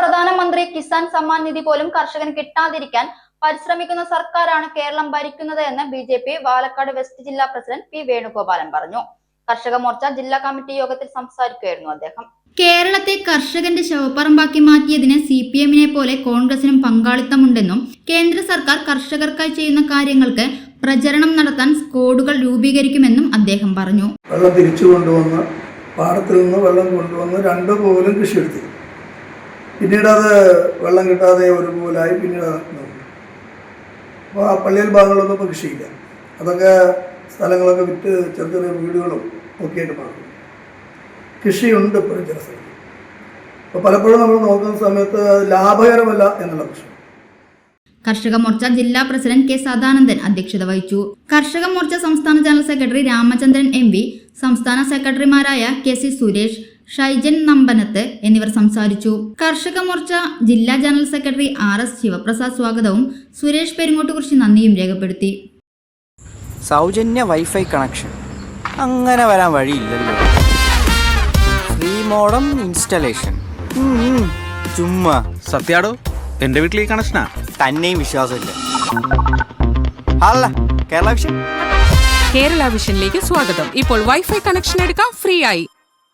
പ്രധാനമന്ത്രി കിസാൻ സമ്മാൻ നിധി പോലും കർഷകന് കിട്ടാതിരിക്കാൻ പരിശ്രമിക്കുന്ന സർക്കാരാണ് കേരളം ഭരിക്കുന്നത് എന്ന് ബിജെപി പാലക്കാട് വെസ്റ്റ് ജില്ലാ പ്രസിഡന്റ് പി വേണുഗോപാലൻ പറഞ്ഞു. കർഷക മോർച്ച ജില്ലാ കമ്മിറ്റി യോഗത്തിൽ സംസാരിക്കുകയായിരുന്നു അദ്ദേഹം. കേരളത്തെ കർഷകന്റെ ശവപ്പറമ്പാക്കി മാറ്റിയതിന് CPM-നെ പോലെ കോൺഗ്രസിനും പങ്കാളിത്തമുണ്ടെന്നും കേന്ദ്ര സർക്കാർ കർഷകർക്കായി ചെയ്യുന്ന കാര്യങ്ങൾക്ക് പ്രചരണം നടത്താൻ സ്ക്വാഡുകൾ രൂപീകരിക്കുമെന്നും അദ്ദേഹം പറഞ്ഞു. വെള്ളം തിരിച്ചു കൊണ്ടുവന്ന് പാടത്തിൽ നിന്ന് വെള്ളം കൊണ്ടുവന്ന് രണ്ടു പോലും കൃഷി എടുത്തു. പിന്നീട് അത് വെള്ളം കിട്ടാതെ ഒരു പോലായി. പിന്നീട് അപ്പോൾ ആ പള്ളിയിൽ ഭാഗങ്ങളൊന്നും ഇപ്പോൾ കൃഷിയില്ല. അതൊക്കെ സ്ഥലങ്ങളൊക്കെ വിറ്റ് ചെറിയ ചെറിയ വീടുകളും ഒക്കെ ആയിട്ട് മാറും. കൃഷിയുണ്ട് ഇപ്പോഴും ചില സ്ഥലത്ത്. അപ്പോൾ പലപ്പോഴും നമ്മൾ നോക്കുന്ന സമയത്ത് ലാഭകരമല്ല എന്നുള്ള പ്രശ്നം. കർഷക മോർച്ച ജില്ലാ പ്രസിഡന്റ് കെ സദാനന്ദൻ അധ്യക്ഷത വഹിച്ചു. കർഷക മോർച്ച സംസ്ഥാന ജനറൽ സെക്രട്ടറി രാമചന്ദ്രൻ MV, സംസ്ഥാന സെക്രട്ടറിമാരായ KC സുരേഷ്, ഷൈജൻ നമ്പനത്ത് എന്നിവർ സംസാരിച്ചു. കർഷക മോർച്ച ജില്ലാ ജനറൽ സെക്രട്ടറി RS ശിവപ്രസാദ് സ്വാഗതവും സുരേഷ് പെരുങ്ങോട്ടുകുറിശി നന്ദിയും രേഖപ്പെടുത്തി. സൗജന്യ വൈഫൈ കണക്ഷൻ അങ്ങനെ വരാൻ വഴിയില്ലല്ലോ. ഫ്രീ മോഡം ഇൻസ്റ്റലേഷൻ ചുമ്മാ. സത്യാടോ, എന്റെ വീട്ടിൽ ഈ കണക്ഷനാ. തന്നെയും വിശ്വാസമില്ല. അല്ല, കേരള വിഷൻ. കേരള വിഷനിലേക്ക് സ്വാഗതം. ഇപ്പോൾ വൈഫൈ കണക്ഷൻ എടുക്കാം ഫ്രീ ആയി.